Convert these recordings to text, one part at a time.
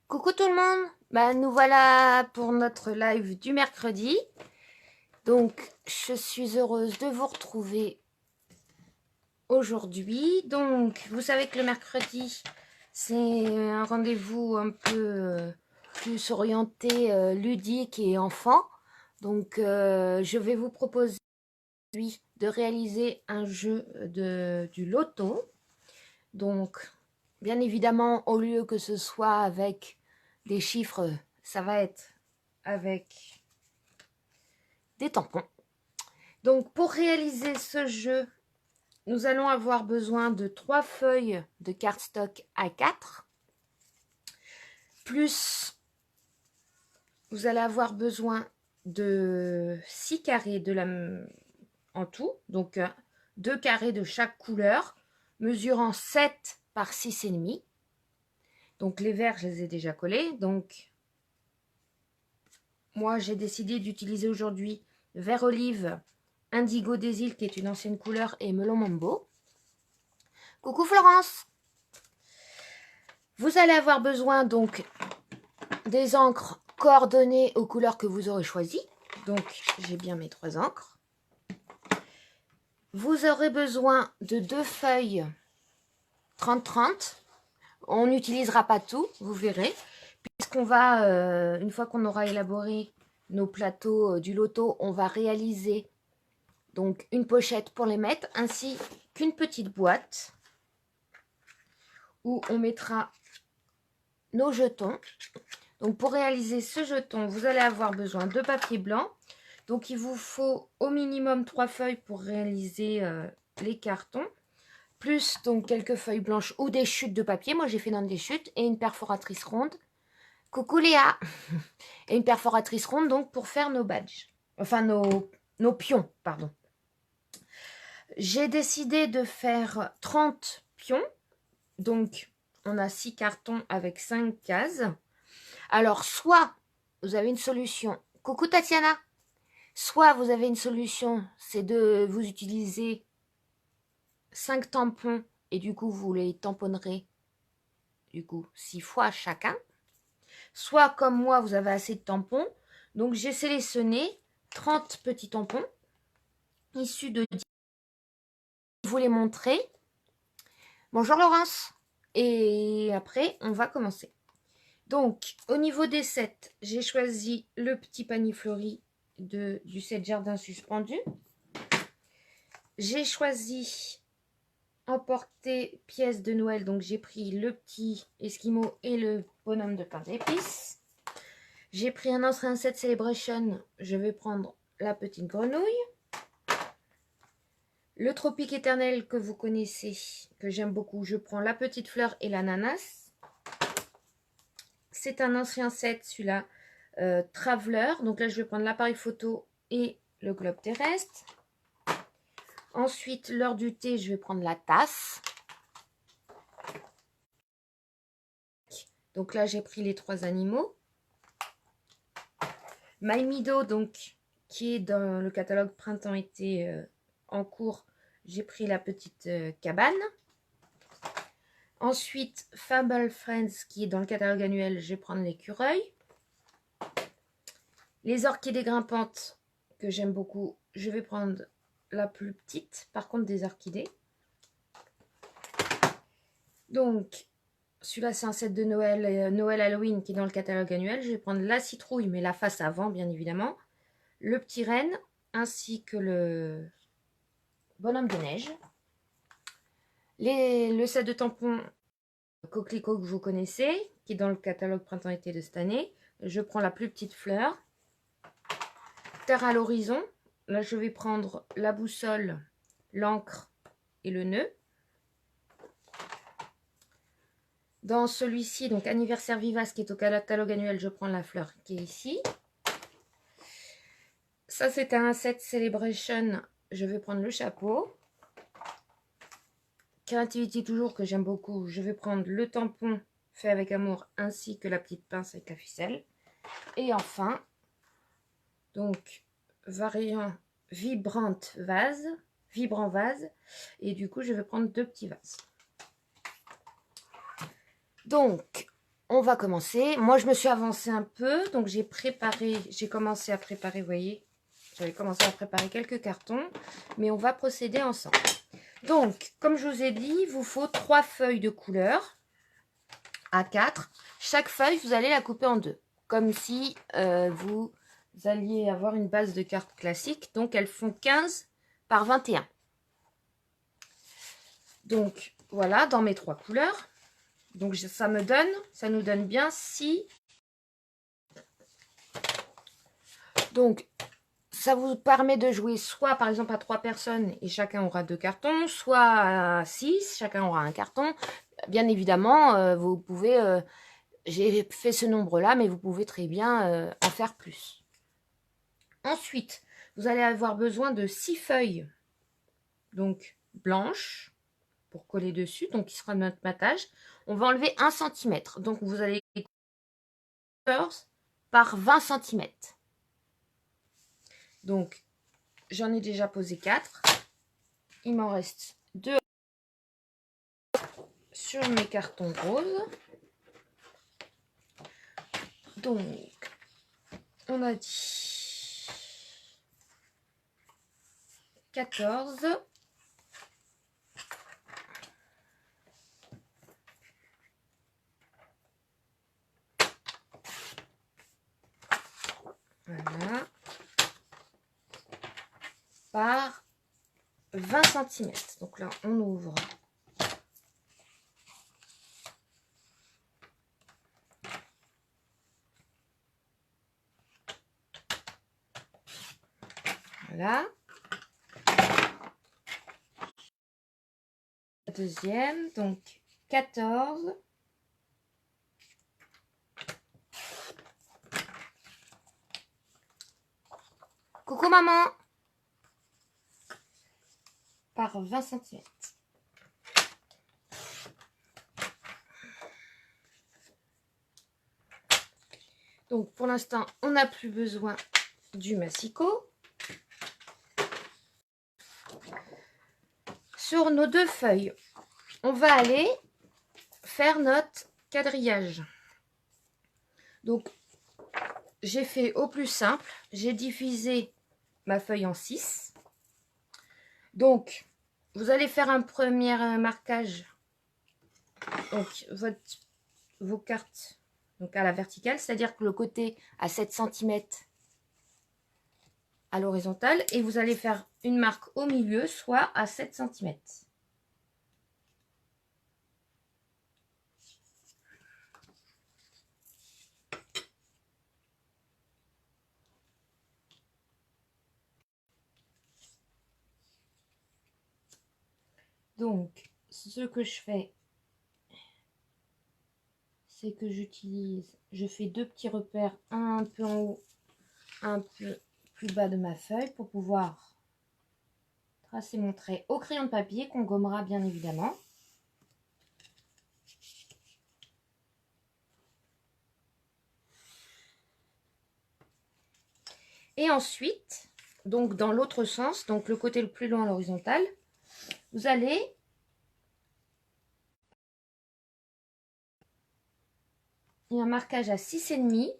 Coucou tout le monde, nous voilà pour notre live du mercredi. Donc je suis heureuse de vous retrouver aujourd'hui. Donc vous savez que le mercredi c'est un rendez-vous un peu plus orienté ludique et enfant. Donc je vais vous proposer de réaliser un jeu du loto. Donc bien évidemment, au lieu que ce soit avec des chiffres, ça va être avec des tampons. Donc pour réaliser ce jeu, nous allons avoir besoin de 3 feuilles de cardstock A4, plus vous allez avoir besoin de 6 carrés en tout, donc 2 carrés de chaque couleur, mesurant 7 par 6,5. Donc les verts, je les ai déjà collés, donc moi, j'ai décidé d'utiliser aujourd'hui vert olive, indigo des îles, qui est une ancienne couleur, et melon mambo. Coucou Florence! Vous allez avoir besoin donc des encres coordonnées aux couleurs que vous aurez choisies. Donc, j'ai bien mes 3 encres. Vous aurez besoin de 2 feuilles 30-30. On n'utilisera pas tout, vous verrez. Puisqu'on va, une fois qu'on aura élaboré nos plateaux du loto, on va réaliser donc une pochette pour les mettre, ainsi qu'une petite boîte où on mettra nos jetons. Donc pour réaliser ce jeton, vous allez avoir besoin de papier blanc. Donc il vous faut au minimum 3 feuilles pour réaliser les cartons, plus donc quelques feuilles blanches ou des chutes de papier. Moi j'ai fait dans des chutes, et une perforatrice ronde. Coucou Léa! Et une perforatrice ronde donc pour faire nos badges, enfin nos pions, pardon. J'ai décidé de faire 30 pions. Donc, on a 6 cartons avec 5 cases. Alors, soit vous avez une solution. Coucou Tatiana! Soit vous avez une solution, c'est de vous utiliser 5 tampons et du coup, vous les tamponnerez du coup 6 fois chacun. Soit, comme moi, vous avez assez de tampons. Donc, j'ai sélectionné 30 petits tampons issus de 10. Je vais vous les montrer. Bonjour Laurence. Et après, on va commencer. Donc, au niveau des sets, j'ai choisi le petit panier fleuri du set jardin suspendu. J'ai choisi emporter pièce de Noël. Donc, j'ai pris le petit Esquimau et le bonhomme de pain d'épices. J'ai pris un ancien set Celebration. Je vais prendre la petite grenouille. Le tropique éternel que vous connaissez, que j'aime beaucoup, je prends la petite fleur et l'ananas. C'est un ancien set, celui-là, Traveler. Donc là, je vais prendre l'appareil photo et le globe terrestre. Ensuite, l'heure du thé, je vais prendre la tasse. Donc là, j'ai pris les 3 animaux. My Mido, donc, qui est dans le catalogue printemps-été en cours, j'ai pris la petite cabane. Ensuite, Fable Friends, qui est dans le catalogue annuel, je vais prendre l'écureuil. Les orchidées grimpantes, que j'aime beaucoup, je vais prendre la plus petite, par contre des orchidées. Donc, celui-là, c'est un set de Noël, Noël Halloween, qui est dans le catalogue annuel. Je vais prendre la citrouille, mais la face avant, bien évidemment. Le petit renne, ainsi que le bonhomme de neige. Le set de tampons coquelicot que vous connaissez, qui est dans le catalogue printemps-été de cette année. Je prends la plus petite fleur. Terre à l'horizon. Là, je vais prendre la boussole, l'encre et le nœud. Dans celui-ci, donc anniversaire vivace, qui est au catalogue annuel, je prends la fleur qui est ici. Ça, c'est un set Celebration. Je vais prendre le chapeau. Creativity toujours, que j'aime beaucoup. Je vais prendre le tampon fait avec amour, ainsi que la petite pince avec la ficelle. Et enfin, donc, variant vibrant vase. Et du coup, je vais prendre 2 petits vases. Donc, on va commencer. Moi, je me suis avancée un peu, donc j'ai commencé à préparer, vous voyez, j'avais commencé à préparer quelques cartons, mais on va procéder ensemble. Donc, comme je vous ai dit, il vous faut 3 feuilles de couleur A4. Chaque feuille, vous allez la couper en deux, comme si vous alliez avoir une base de cartes classique. Donc, elles font 15 par 21. Donc, voilà, dans mes 3 couleurs. Donc, ça nous donne bien 6. Donc, ça vous permet de jouer soit, par exemple, à 3 personnes et chacun aura 2 cartons, soit à 6, chacun aura un carton. Bien évidemment, vous pouvez... j'ai fait ce nombre-là, mais vous pouvez très bien en faire plus. Ensuite, vous allez avoir besoin de 6 feuilles, donc blanches, pour coller dessus, donc qui sera notre matage. On va enlever 1 cm. Donc, vous allez 14 par 20 cm. Donc, j'en ai déjà posé 4. Il m'en reste 2 sur mes cartons roses. Donc, on a dit 14. Voilà. Par 20 cm. Donc là, on ouvre. Voilà. La deuxième, donc 14. Coucou maman. Par 20 cm. Donc pour l'instant, on n'a plus besoin du massicot. Sur nos 2 feuilles, on va aller faire notre quadrillage. Donc, j'ai fait au plus simple. J'ai divisé ma feuille en 6. Donc, vous allez faire un premier marquage. Donc, vos cartes donc à la verticale, c'est-à-dire que le côté à 7 cm à l'horizontale. Et vous allez faire une marque au milieu, soit à 7 cm. Donc, ce que je fais, c'est que je fais 2 petits repères, un peu en haut, un peu plus bas de ma feuille pour pouvoir tracer mon trait au crayon de papier qu'on gommera bien évidemment. Et ensuite, donc dans l'autre sens, donc le côté le plus long à l'horizontale, vous allez il y a un marquage à 6,5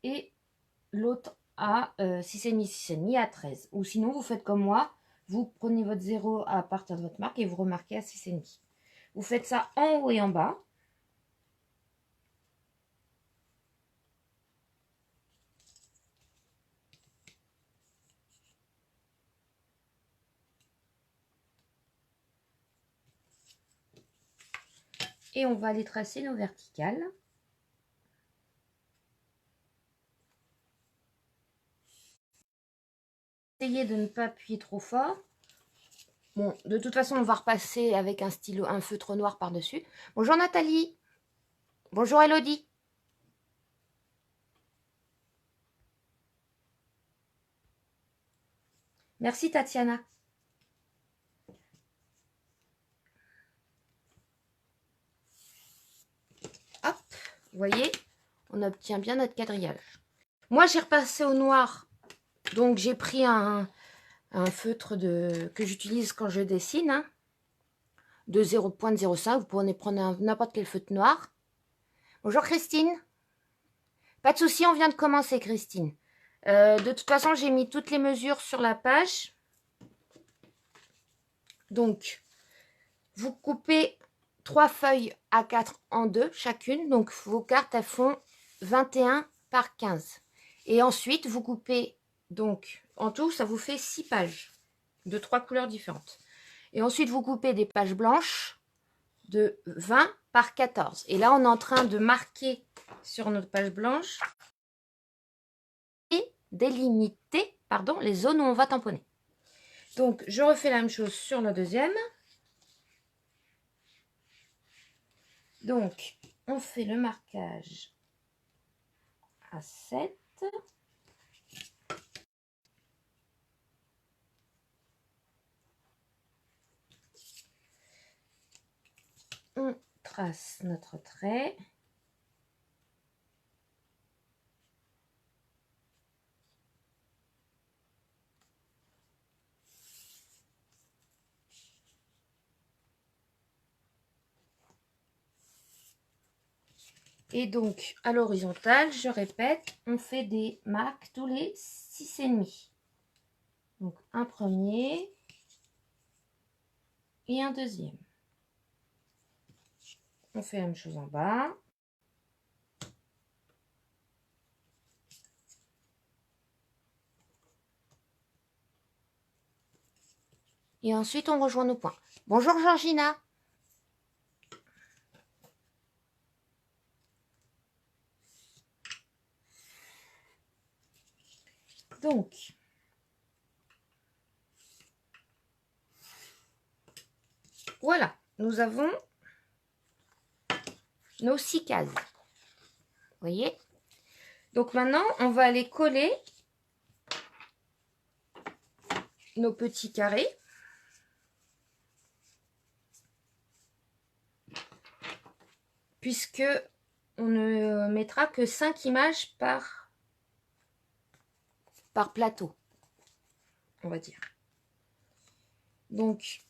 et l'autre à 6,5, 6,5 à 13. Ou sinon, vous faites comme moi, vous prenez votre 0 à partir de votre marque et vous remarquez à 6,5. Vous faites ça en haut et en bas. Et on va aller tracer nos verticales. Essayez de ne pas appuyer trop fort. Bon, de toute façon, on va repasser avec un stylo, un feutre noir par-dessus. Bonjour Nathalie. Bonjour Elodie. Merci Tatiana. Hop, vous voyez, on obtient bien notre quadrillage. Moi, j'ai repassé au noir. Donc, j'ai pris un feutre que j'utilise quand je dessine. Hein. de 0,05. Vous pouvez prendre n'importe quel feutre noir. Bonjour Christine. Pas de souci, on vient de commencer Christine. De toute façon, j'ai mis toutes les mesures sur la page. Donc, vous coupez 3 feuilles A4 en deux chacune. Donc, vos cartes, elles font 21 par 15. Et ensuite, vous coupez, donc, en tout, ça vous fait 6 pages de 3 couleurs différentes. Et ensuite, vous coupez des pages blanches de 20 par 14. Et là, on est en train de marquer sur notre page blanche et délimiter, pardon, les zones où on va tamponner. Donc, je refais la même chose sur le deuxième. Donc, on fait le marquage à 7. On trace notre trait. Et donc, à l'horizontale, je répète, on fait des marques tous les 6,5. Donc, un premier et un deuxième. On fait la même chose en bas. Et ensuite, on rejoint nos points. Bonjour Georgina. Donc, voilà, nous avons nos 6 cases. Vous voyez? Donc maintenant, on va aller coller nos petits carrés. Puisque on ne mettra que 5 images par plateau, on va dire. Donc,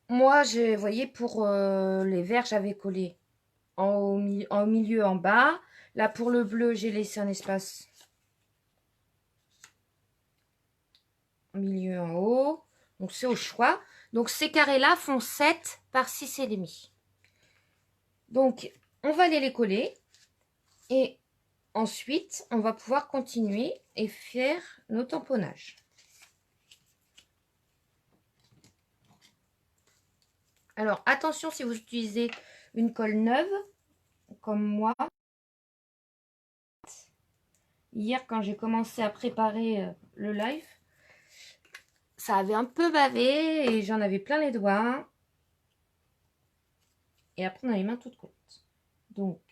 moi, vous voyez, pour les verts, j'avais collé en milieu, en bas. Là, pour le bleu, j'ai laissé un espace au milieu, en haut. Donc, c'est au choix. Donc, ces carrés-là font 7 par 6,5. Donc, on va aller les coller. Et ensuite, on va pouvoir continuer et faire nos tamponnages. Alors, attention si vous utilisez une colle neuve, comme moi. Hier, quand j'ai commencé à préparer le live, ça avait un peu bavé et j'en avais plein les doigts. Et après, on a les mains toutes courtes. Donc,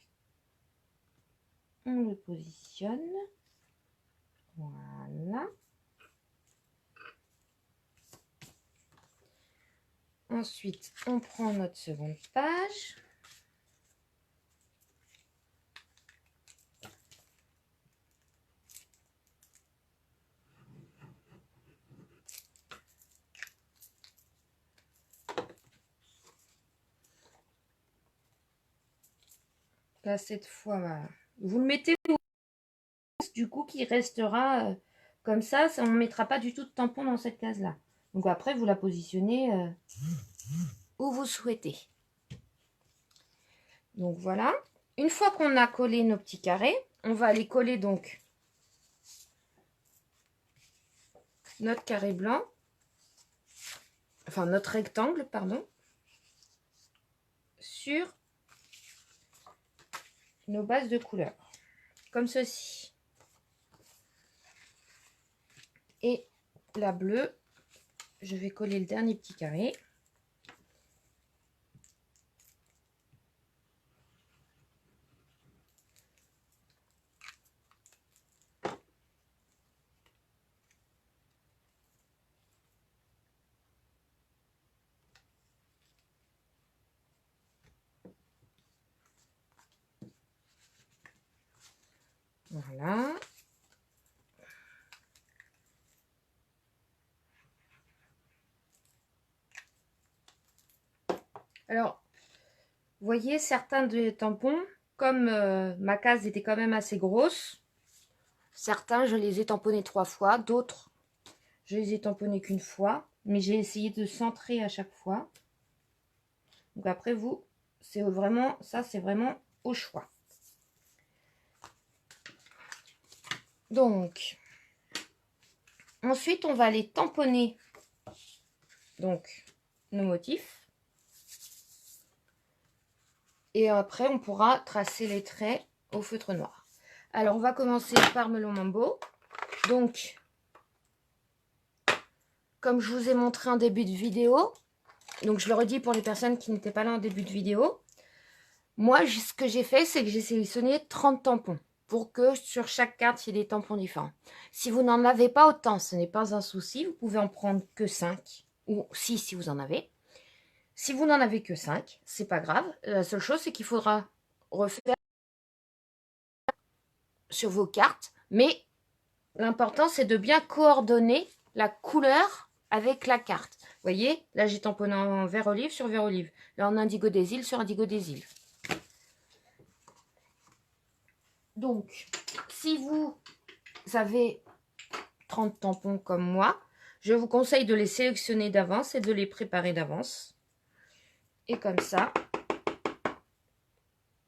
on le positionne. Voilà. Ensuite, on prend notre seconde page. Là, cette fois, voilà. Vous le mettez du coup qui restera comme ça. On ne mettra pas du tout de tampon dans cette case-là. Donc après, vous la positionnez où vous souhaitez. Donc voilà. Une fois qu'on a collé nos petits carrés, on va aller coller donc notre carré blanc, enfin notre rectangle, pardon, sur nos bases de couleurs, comme ceci. Et la bleue, je vais coller le dernier petit carré. Voilà. Alors, vous voyez, certains des tampons, comme ma case était quand même assez grosse, certains, je les ai tamponnés 3 fois, d'autres, je les ai tamponnés qu'une fois, mais j'ai essayé de centrer à chaque fois. Donc après, vous, c'est vraiment, ça, c'est vraiment au choix. Donc, ensuite, on va aller tamponner donc nos motifs. Et après, on pourra tracer les traits au feutre noir. Alors, on va commencer par Melon Mambo. Donc, comme je vous ai montré en début de vidéo, donc je le redis pour les personnes qui n'étaient pas là en début de vidéo, moi, ce que j'ai fait, c'est que j'ai sélectionné 30 tampons pour que sur chaque carte, il y ait des tampons différents. Si vous n'en avez pas autant, ce n'est pas un souci. Vous pouvez en prendre que 5 ou 6 si vous en avez. Si vous n'en avez que 5, c'est pas grave. La seule chose, c'est qu'il faudra refaire sur vos cartes. Mais l'important, c'est de bien coordonner la couleur avec la carte. Vous voyez, là, j'ai tamponné en vert olive sur vert olive. Là, en indigo des îles sur indigo des îles. Donc, si vous avez 30 tampons comme moi, je vous conseille de les sélectionner d'avance et de les préparer d'avance. Et comme ça,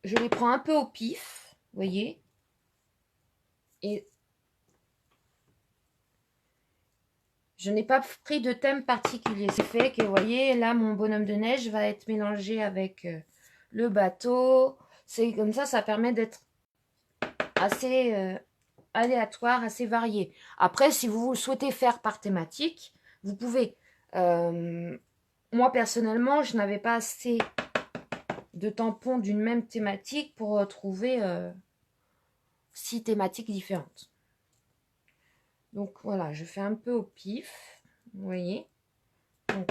je les prends un peu au pif, vous voyez. Et je n'ai pas pris de thème particulier. C'est fait que, vous voyez, là, mon bonhomme de neige va être mélangé avec le bateau. C'est comme ça permet d'être assez aléatoire, assez varié. Après, si vous le souhaitez faire par thématique, vous pouvez. Moi, personnellement, je n'avais pas assez de tampons d'une même thématique pour trouver 6 thématiques différentes. Donc, voilà, je fais un peu au pif, vous voyez. Donc,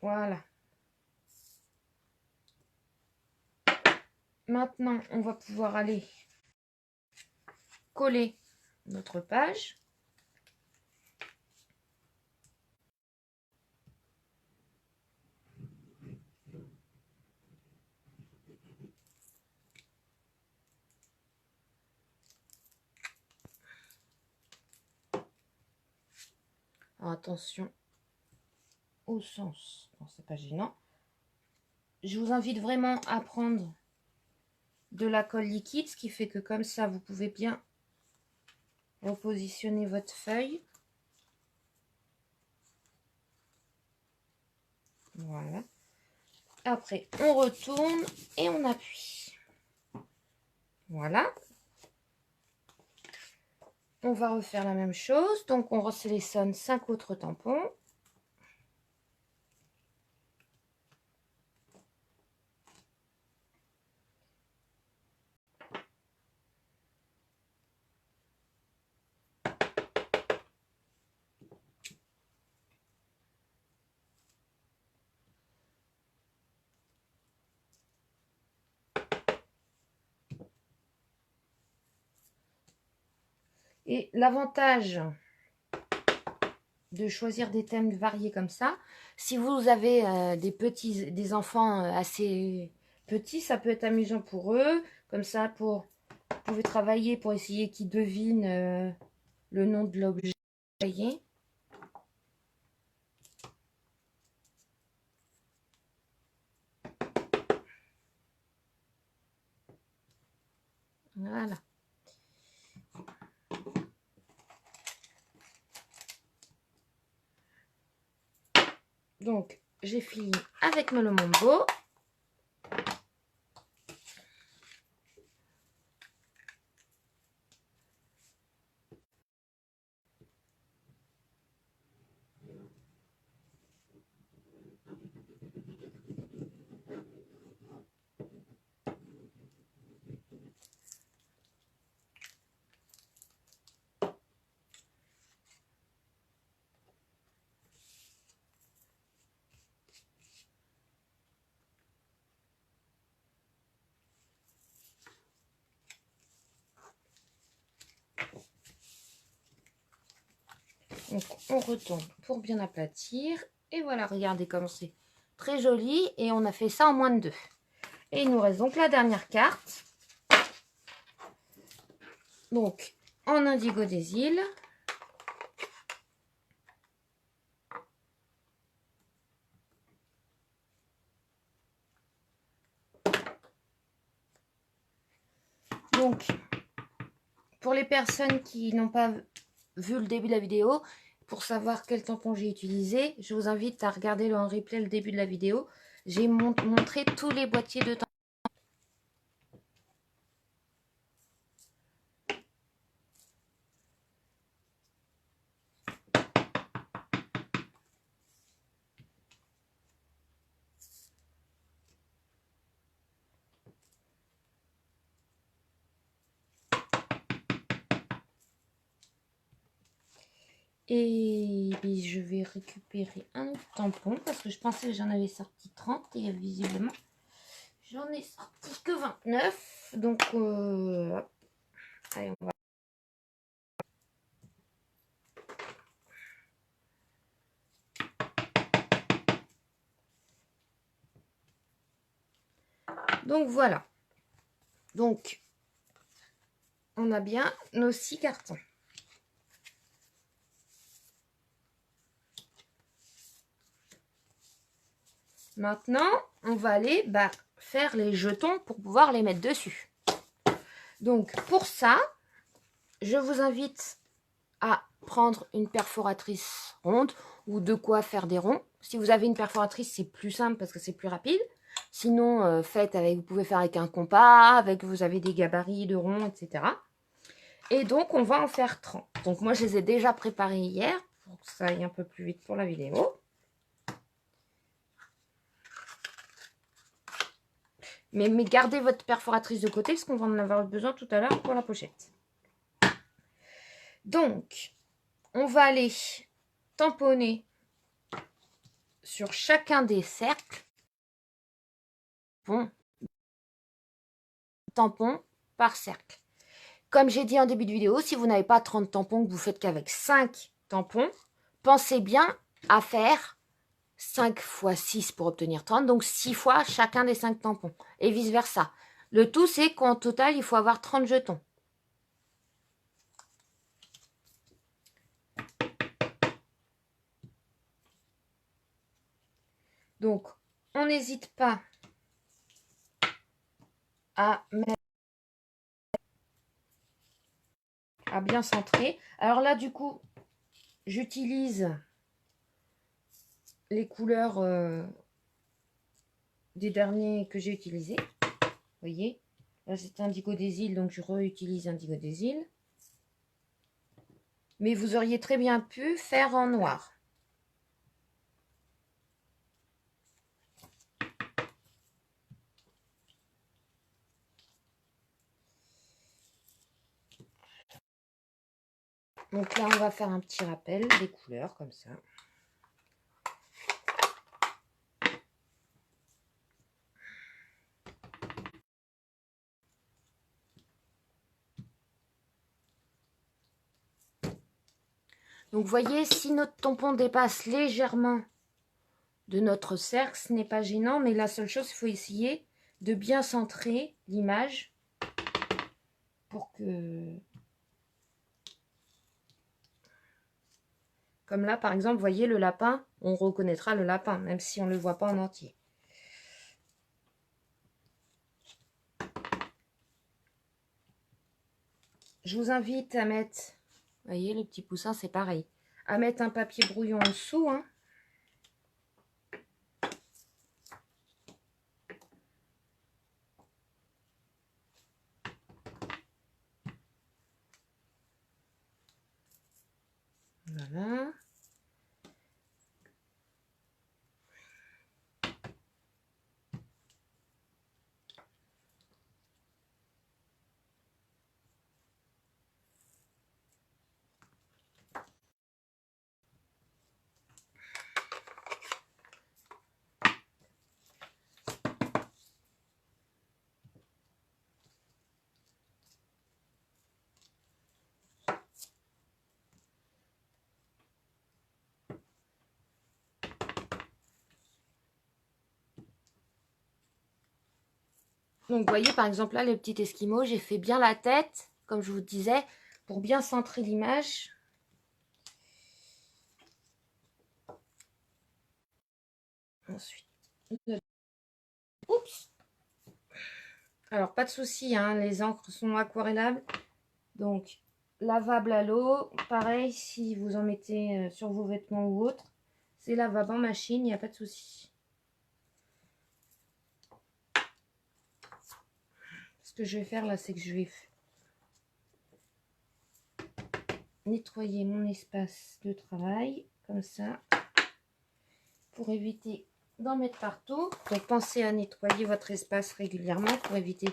voilà. Maintenant, on va pouvoir aller coller notre page. Alors, attention au sens. Non, c'est pas gênant. Je vous invite vraiment à prendre de la colle liquide, ce qui fait que comme ça, vous pouvez bien repositionner votre feuille. Voilà. Après, on retourne et on appuie. Voilà. On va refaire la même chose. Donc, on resélectionne 5 autres tampons. Et l'avantage de choisir des thèmes variés comme ça, si vous avez des enfants assez petits, ça peut être amusant pour eux. Comme ça, vous pouvez travailler pour essayer qu'ils devinent le nom de l'objet. Voyez. Voilà. Donc, j'ai fini avec Melon Mambo. Donc, on retourne pour bien aplatir. Et voilà, regardez comme c'est très joli. Et on a fait ça en moins de 2. Et il nous reste donc la dernière carte. Donc, en indigo des îles. Donc, pour les personnes qui n'ont pas vu le début de la vidéo, pour savoir quel tampon j'ai utilisé, je vous invite à regarder en replay le début de la vidéo. J'ai montré tous les boîtiers de tampons. Et je vais récupérer un autre tampon parce que je pensais que j'en avais sorti 30 et visiblement j'en ai sorti que 29. Donc allez, on va. Donc voilà. Donc on a bien nos 6 cartons. Maintenant, on va aller faire les jetons pour pouvoir les mettre dessus. Donc, pour ça, je vous invite à prendre une perforatrice ronde ou de quoi faire des ronds. Si vous avez une perforatrice, c'est plus simple parce que c'est plus rapide. Sinon, vous pouvez faire avec un compas, vous avez des gabarits de ronds, etc. Et donc, on va en faire 30. Donc, moi, je les ai déjà préparés hier pour que ça aille un peu plus vite pour la vidéo. Mais gardez votre perforatrice de côté parce qu'on va en avoir besoin tout à l'heure pour la pochette. Donc, on va aller tamponner sur chacun des cercles. Bon, tampon par cercle. Comme j'ai dit en début de vidéo, si vous n'avez pas 30 tampons, que vous faites qu'avec 5 tampons, pensez bien à faire 5 fois 6 pour obtenir 30, donc 6 fois chacun des 5 tampons, et vice versa. Le tout, c'est qu'en total, il faut avoir 30 jetons. Donc, on n'hésite pas à bien centrer. Alors là, du coup, j'utilise les couleurs des derniers que j'ai utilisés. Vous voyez, là c'est Indigo des îles, donc je réutilise Indigo des îles. Mais vous auriez très bien pu faire en noir. Donc là, on va faire un petit rappel des couleurs comme ça. Donc vous voyez, si notre tampon dépasse légèrement de notre cercle, ce n'est pas gênant, mais la seule chose, il faut essayer de bien centrer l'image pour que... Comme là, par exemple, vous voyez le lapin, on reconnaîtra le lapin, même si on ne le voit pas en entier. Je vous invite à mettre, vous voyez, le petit poussin, c'est pareil, à mettre un papier brouillon en dessous, hein. Voilà. Donc, vous voyez, par exemple, là, le petit esquimau, j'ai fait bien la tête, comme je vous disais, pour bien centrer l'image. Ensuite, oups. Alors, pas de souci, hein, les encres sont aquarellables. Donc, lavable à l'eau. Pareil, si vous en mettez sur vos vêtements ou autres, c'est lavable en machine, il n'y a pas de souci. Ce que je vais faire là, c'est que je vais nettoyer mon espace de travail, comme ça, pour éviter d'en mettre partout. Donc, pensez à nettoyer votre espace régulièrement pour éviter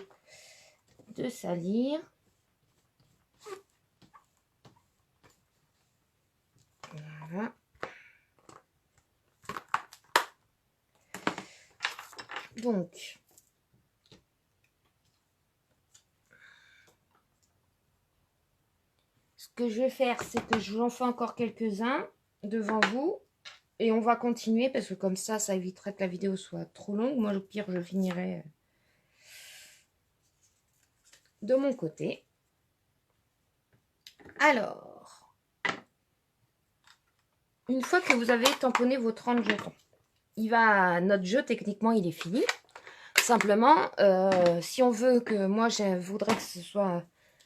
de salir. Voilà. Donc, ce que je vais faire, c'est que je vous en fais encore quelques-uns devant vous. Et on va continuer parce que comme ça éviterait que la vidéo soit trop longue. Moi, au pire, je finirai de mon côté. Alors, une fois que vous avez tamponné vos 30 jetons, notre jeu, techniquement, il est fini. Simplement, si on veut que... Moi, je voudrais que ce soit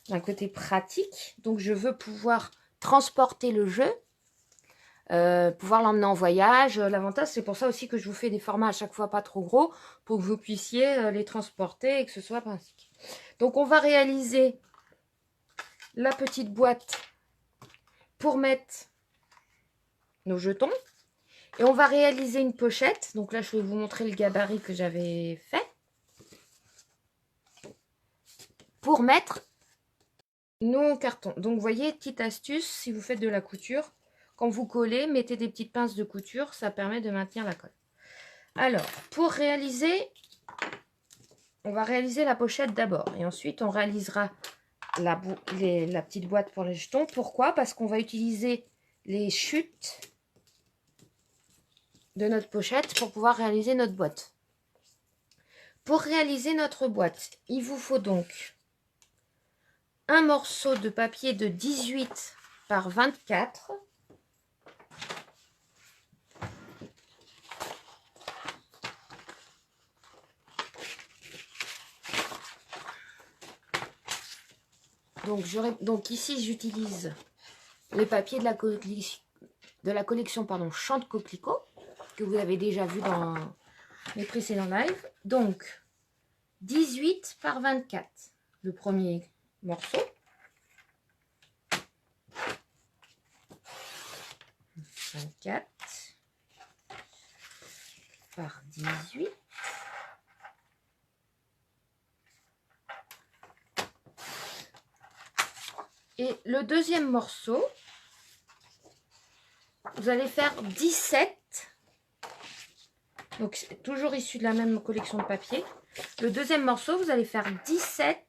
d'un côté pratique. Donc, je veux pouvoir transporter le jeu. Pouvoir l'emmener en voyage. L'avantage, c'est pour ça aussi que je vous fais des formats à chaque fois pas trop gros pour que vous puissiez les transporter et que ce soit pratique. Donc, on va réaliser la petite boîte pour mettre nos jetons. Et on va réaliser une pochette. Donc là, je vais vous montrer le gabarit que j'avais fait. Pour mettre nos cartons. Donc, vous voyez, petite astuce, si vous faites de la couture, quand vous collez, mettez des petites pinces de couture. Ça permet de maintenir la colle. Alors, pour réaliser, on va réaliser la pochette d'abord. Et ensuite, on réalisera la petite boîte pour les jetons. Pourquoi? Parce qu'on va utiliser les chutes de notre pochette pour pouvoir réaliser notre boîte. Pour réaliser notre boîte, il vous faut donc un morceau de papier de 18 par 24. Donc ici, j'utilise les papiers de la collection Chant de Coquelicot, que vous avez déjà vu dans mes précédents lives. Donc, 18 par 24, le premier morceau. 24 par 18. Et le deuxième morceau, vous allez faire 17. Donc, c'est toujours issu de la même collection de papier. Le deuxième morceau, vous allez faire 17.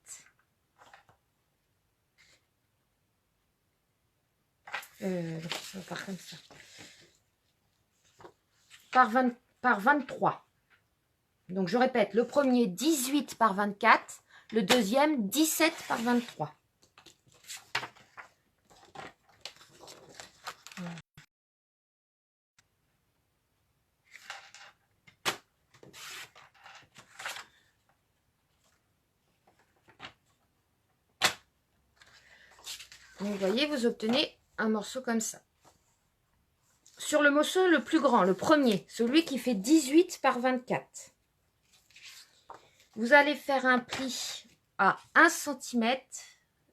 On va faire comme ça. Par 23. Donc, je répète, le premier 18 par 24, le deuxième 17 par 23. Donc, vous voyez, vous obtenez un morceau comme ça. Sur le morceau le plus grand, le premier, celui qui fait 18 par 24, vous allez faire un pli à 1 cm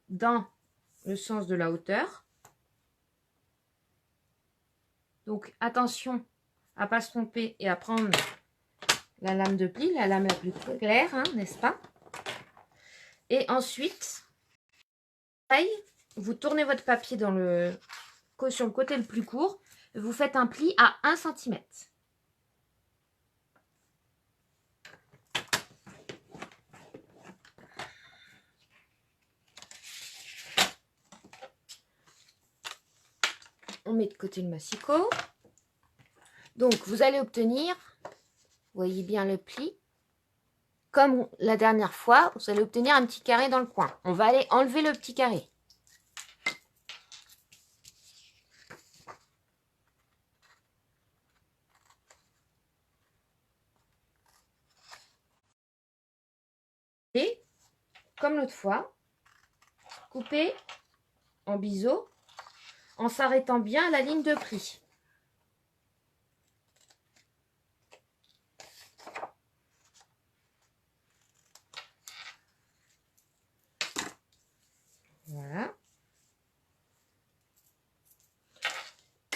dans le sens de la hauteur. Donc, attention à ne pas se tromper et à prendre la lame de pli, la lame la plus claire, hein, n'est-ce pas? Et ensuite, pareil, vous tournez votre papier sur le côté le plus court, vous faites un pli à 1 cm. On met de côté le massicot. Donc, vous allez obtenir, vous voyez bien le pli, comme la dernière fois, vous allez obtenir un petit carré dans le coin. On va aller enlever le petit carré. Et, comme l'autre fois, couper en biseau en s'arrêtant bien à la ligne de pli. Voilà.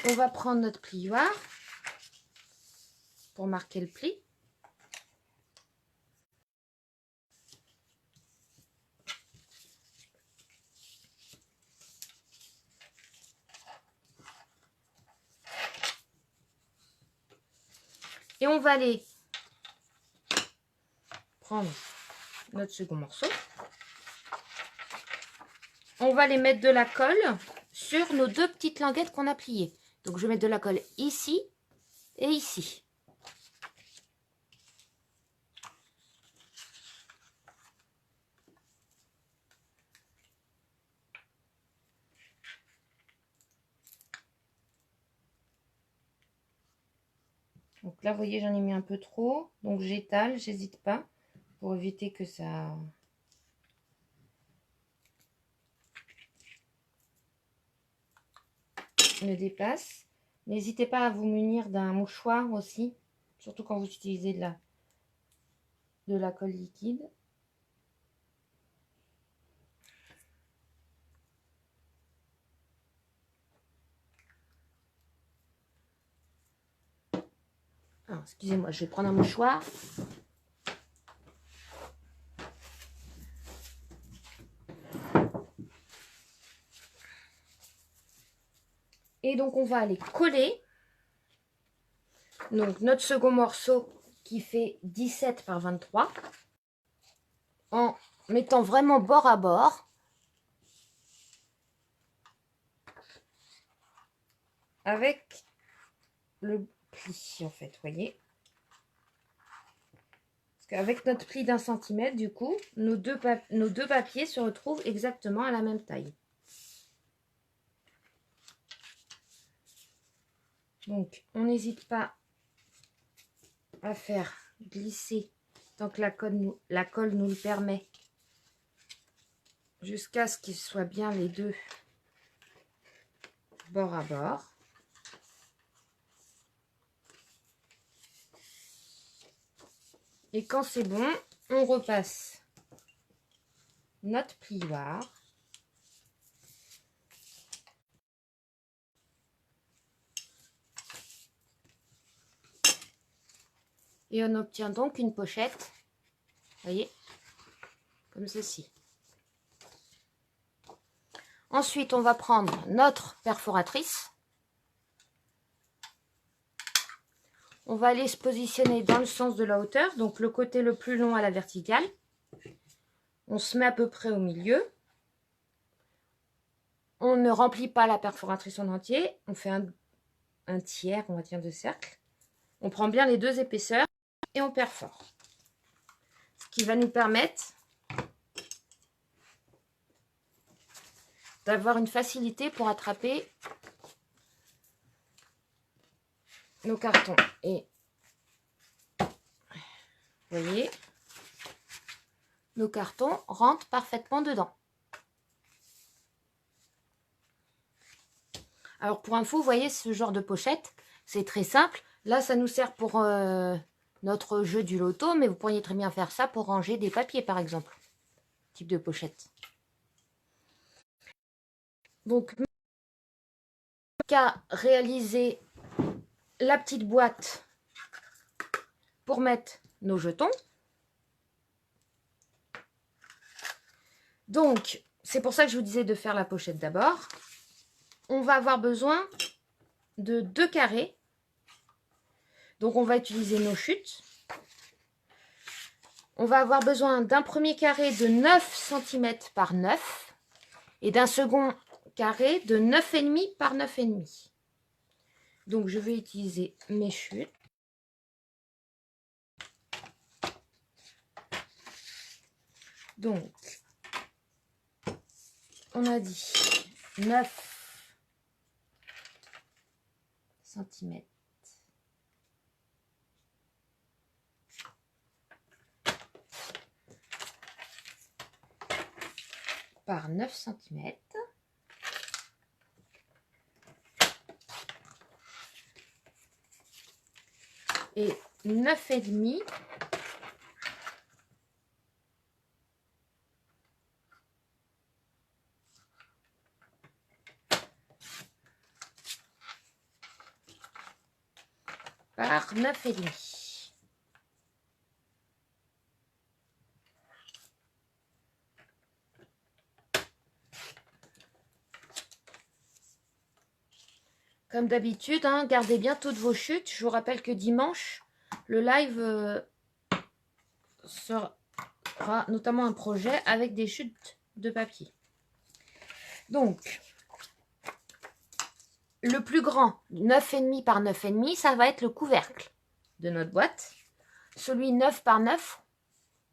On va prendre notre plioir pour marquer le pli. Et on va aller prendre notre second morceau. On va aller mettre de la colle sur nos deux petites languettes qu'on a pliées. Donc je vais mettre de la colle ici et ici. Donc là, vous voyez, j'en ai mis un peu trop. Donc j'étale, j'hésite pas pour éviter que ça... ne dépasse. N'hésitez pas à vous munir d'un mouchoir aussi, surtout quand vous utilisez de la colle liquide. Alors, excusez-moi, je vais prendre un mouchoir. Et donc, on va aller coller donc, notre second morceau qui fait 17 par 23 en mettant vraiment bord à bord. Avec le pli, en fait, voyez. Parce qu'avec notre pli d'1 centimètre, du coup, nos deux papiers se retrouvent exactement à la même taille. Donc, on n'hésite pas à faire glisser tant que la colle nous le permet jusqu'à ce qu'ils soient bien les deux bord à bord. Et quand c'est bon, on repasse notre plioir. Et on obtient donc une pochette, vous voyez, comme ceci. Ensuite, on va prendre notre perforatrice. On va aller se positionner dans le sens de la hauteur, donc le côté le plus long à la verticale. On se met à peu près au milieu. On ne remplit pas la perforatrice en entier. On fait un tiers, on va dire, de cercle. On prend bien les deux épaisseurs et on perfore. Ce qui va nous permettre d'avoir une facilité pour attraper nos cartons. Et vous voyez, nos cartons rentrent parfaitement dedans. Alors pour info, vous voyez, ce genre de pochette, c'est très simple. Là, ça nous sert pour notre jeu du loto, mais vous pourriez très bien faire ça pour ranger des papiers, par exemple. Type de pochette. Donc, qu'à réaliser la petite boîte pour mettre nos jetons. Donc, c'est pour ça que je vous disais de faire la pochette d'abord. On va avoir besoin de 2 carrés. Donc, on va utiliser nos chutes. On va avoir besoin d'un premier carré de 9 cm par 9 et d'un second carré de 9,5 par 9,5. Donc, je vais utiliser mes chutes. Donc, on a dit 9 cm par 9 cm. Et 9,5 par 9,5. Comme d'habitude, hein, gardez bien toutes vos chutes. Je vous rappelle que dimanche, le live sera notamment un projet avec des chutes de papier. Donc, le plus grand, 9,5 par 9,5, ça va être le couvercle de notre boîte. Celui 9 par 9,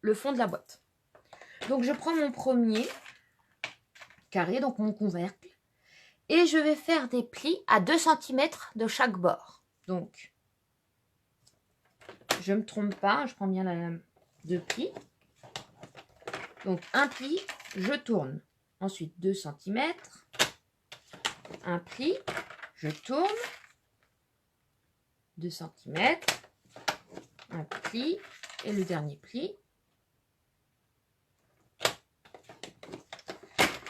le fond de la boîte. Donc, je prends mon premier carré, donc mon couvercle. Et je vais faire des plis à 2 cm de chaque bord. Donc, je ne me trompe pas, je prends bien la 2 plis. Donc, un pli, je tourne. Ensuite, 2 cm. Un pli, je tourne. 2 cm. Un pli. Et le dernier pli.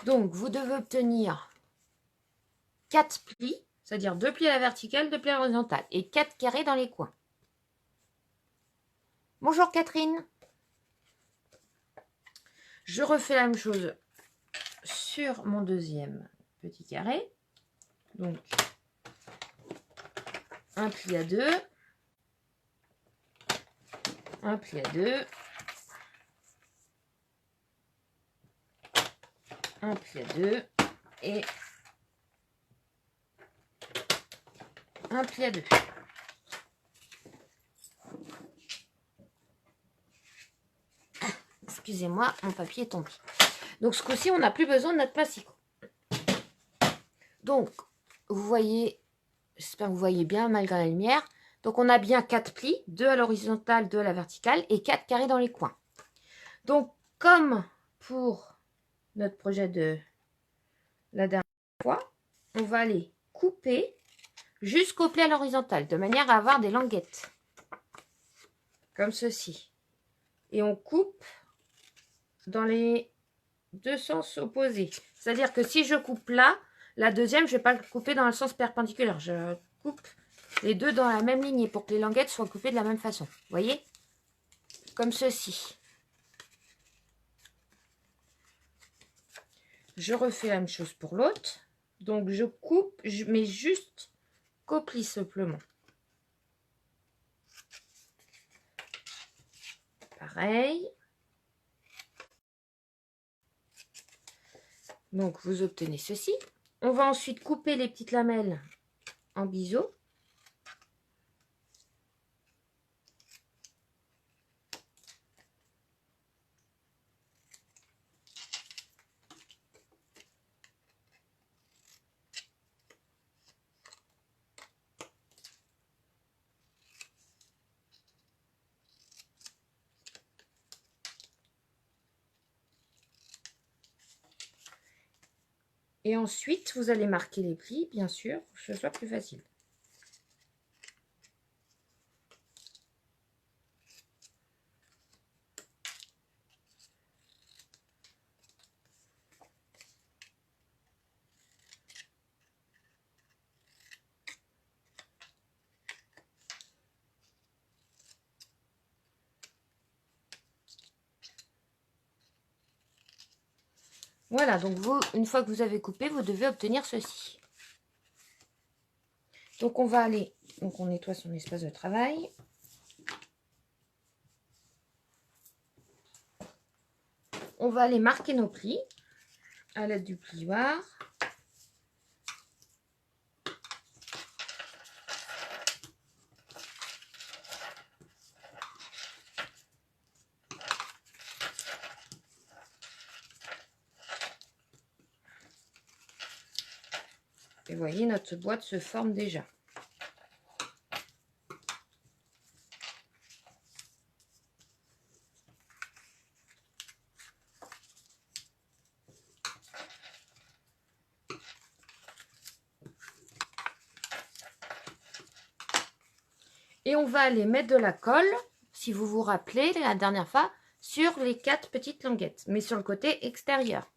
Donc, vous devez obtenir 4 plis, c'est-à-dire 2 plis à la verticale, 2 plis à la horizontale et 4 carrés dans les coins. Bonjour Catherine. Je refais la même chose sur mon deuxième petit carré. Donc, un pli à 2, un pli à 2, un pli à 2 et un pli à 2. Excusez-moi, mon papier est tombé. Donc ce coup-ci, on n'a plus besoin de notre plastique. Donc, vous voyez, j'espère que vous voyez bien malgré la lumière. Donc on a bien 4 plis, 2 à l'horizontale, 2 à la verticale et 4 carrés dans les coins. Donc comme pour notre projet de la dernière fois, on va aller couper jusqu'au pli à l'horizontale de manière à avoir des languettes. Comme ceci. Et on coupe dans les deux sens opposés. C'est-à-dire que si je coupe là, la deuxième, je ne vais pas le couper dans le sens perpendiculaire. Je coupe les deux dans la même lignée pour que les languettes soient coupées de la même façon. Vous voyez? Comme ceci. Je refais la même chose pour l'autre. Donc je coupe, je mets juste qu'au pli simplement. Pareil. Donc vous obtenez ceci. On va ensuite couper les petites lamelles en biseau. Et ensuite, vous allez marquer les plis, bien sûr, pour que ce soit plus facile. Voilà, donc vous, une fois que vous avez coupé, vous devez obtenir ceci. Donc on va aller, donc on nettoie son espace de travail. On va aller marquer nos plis à l'aide du plioir. Et vous voyez, notre boîte se forme déjà. Et on va aller mettre de la colle, si vous vous rappelez, la dernière fois, sur les 4 petites languettes, mais sur le côté extérieur.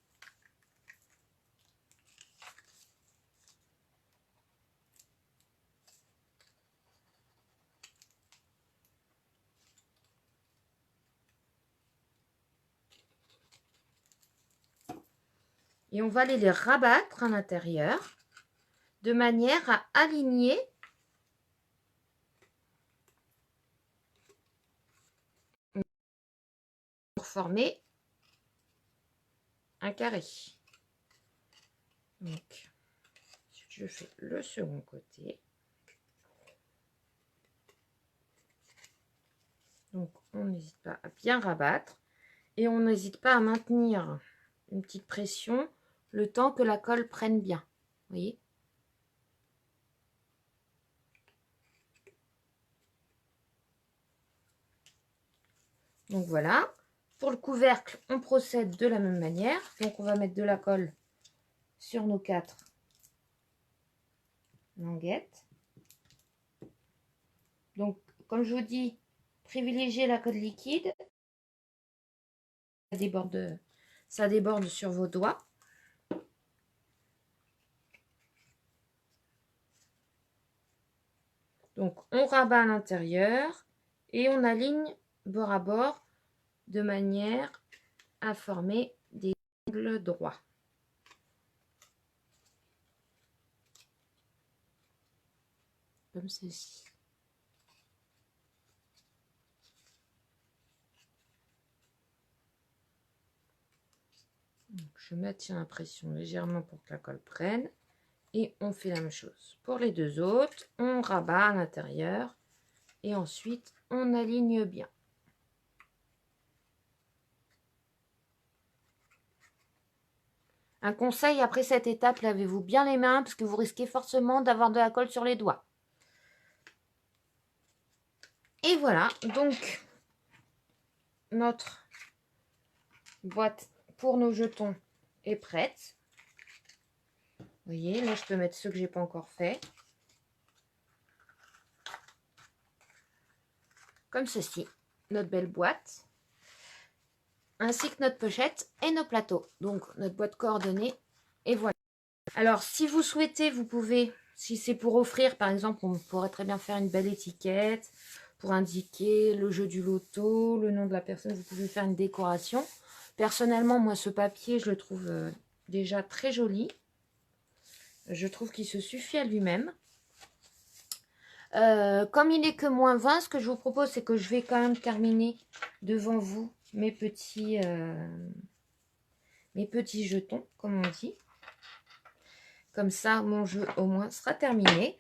Et on va aller les rabattre à l'intérieur de manière à aligner pour former un carré. Donc, je fais le second côté. Donc, on n'hésite pas à bien rabattre et on n'hésite pas à maintenir une petite pression le temps que la colle prenne bien. Vous voyez ? Donc voilà. Pour le couvercle, on procède de la même manière. Donc on va mettre de la colle sur nos 4 languettes. Donc comme je vous dis, privilégiez la colle liquide. Ça déborde sur vos doigts. Donc on rabat à l'intérieur et on aligne bord à bord de manière à former des angles droits. Comme ceci. Donc, je maintiens la pression légèrement pour que la colle prenne. Et on fait la même chose pour les 2 autres. On rabat à l'intérieur. Et ensuite, on aligne bien. Un conseil, après cette étape, lavez-vous bien les mains parce que vous risquez forcément d'avoir de la colle sur les doigts. Et voilà, donc notre boîte pour nos jetons est prête. Vous voyez, là je peux mettre ceux que j'ai pas encore fait. Comme ceci, notre belle boîte. Ainsi que notre pochette et nos plateaux. Donc notre boîte coordonnée. Et voilà. Alors si vous souhaitez, vous pouvez, si c'est pour offrir par exemple, on pourrait très bien faire une belle étiquette pour indiquer le jeu du loto, le nom de la personne. Vous pouvez faire une décoration. Personnellement, moi ce papier, je le trouve déjà très joli. Je trouve qu'il se suffit à lui-même. Comme il n'est que -20, ce que je vous propose, c'est que je vais quand même terminer devant vous mes petits jetons, comme on dit. Comme ça, mon jeu au moins sera terminé.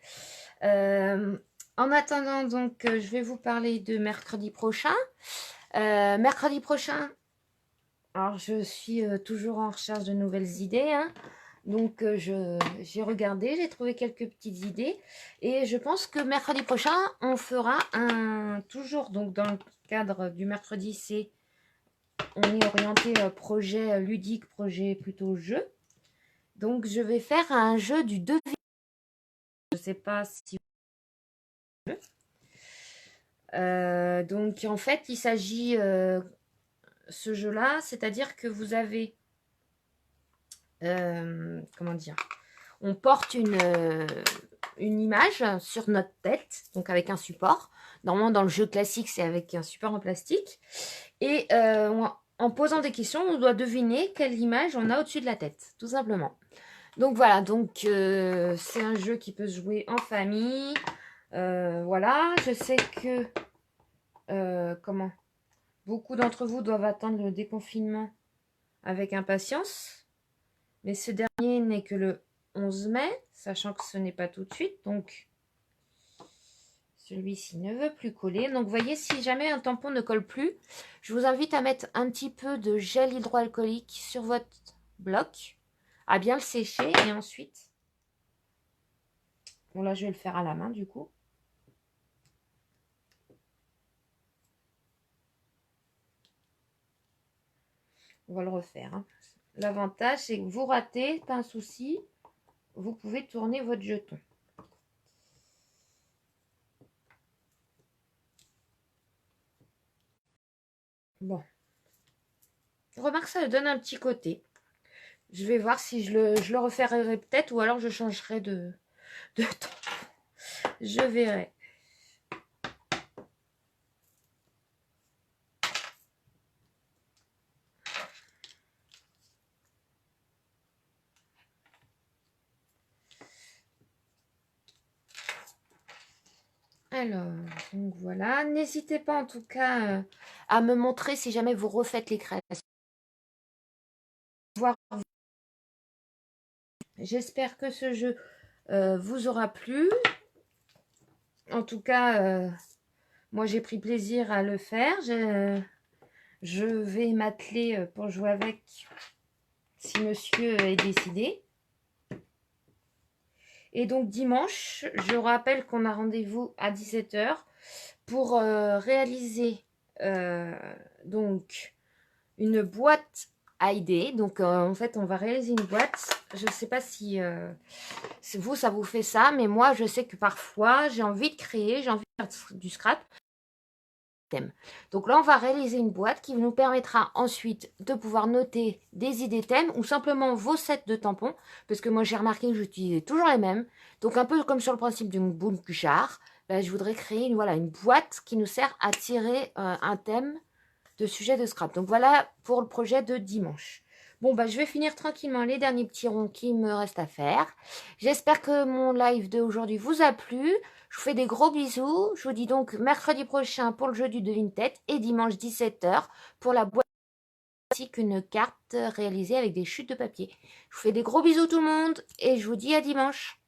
En attendant, donc, je vais vous parler de mercredi prochain. Mercredi prochain, alors je suis toujours en recherche de nouvelles idées, hein. Donc j'ai regardé, j'ai trouvé quelques petites idées et je pense que mercredi prochain on fera toujours donc dans le cadre du mercredi, c'est on est orienté projet ludique, projet plutôt jeu. Donc je vais faire un jeu du devis. Je sais pas si donc en fait il s'agit ce jeu là, c'est-à-dire que vous avez comment dire, on porte une image sur notre tête, donc avec un support. Normalement, dans le jeu classique, c'est avec un support en plastique. Et en posant des questions, on doit deviner quelle image on a au-dessus de la tête, tout simplement. Donc voilà, donc c'est un jeu qui peut se jouer en famille. Voilà, je sais que beaucoup d'entre vous doivent attendre le déconfinement avec impatience. Mais ce dernier n'est que le 11 mai, sachant que ce n'est pas tout de suite. Donc, celui-ci ne veut plus coller. Donc, vous voyez, si jamais un tampon ne colle plus, je vous invite à mettre un petit peu de gel hydroalcoolique sur votre bloc, à bien le sécher et ensuite Bon, là, je vais le faire à la main, du coup. On va le refaire. Hein. L'avantage, c'est que vous ratez, pas un souci. Vous pouvez tourner votre jeton. Bon. Remarque, ça donne un petit côté. Je vais voir si je le referai peut-être ou alors je changerai de temps. Je verrai. Alors, donc voilà. N'hésitez pas en tout cas à me montrer si jamais vous refaites les créations. J'espère que ce jeu vous aura plu. En tout cas, moi j'ai pris plaisir à le faire. Je vais m'atteler pour jouer avec si monsieur est décidé. Et donc dimanche, je rappelle qu'on a rendez-vous à 17 h pour réaliser donc une boîte à idées. Donc en fait, on va réaliser une boîte. Je ne sais pas si vous, ça vous fait ça, mais moi, je sais que parfois, j'ai envie de créer, j'ai envie de faire du scrap. Donc là, on va réaliser une boîte qui nous permettra ensuite de pouvoir noter des idées thèmes ou simplement vos sets de tampons, parce que moi, j'ai remarqué que j'utilisais toujours les mêmes. Donc un peu comme sur le principe d'une boule cuchard, ben, je voudrais créer une boîte qui nous sert à tirer un thème de sujet de scrap. Donc voilà pour le projet de dimanche. Bon, bah, je vais finir tranquillement les derniers petits ronds qui me restent à faire. J'espère que mon live d'aujourd'hui vous a plu. Je vous fais des gros bisous. Je vous dis donc mercredi prochain pour le jeu du devine-tête et dimanche 17 h pour la boîte ainsi qu'une carte réalisée avec des chutes de papier. Je vous fais des gros bisous tout le monde et je vous dis à dimanche.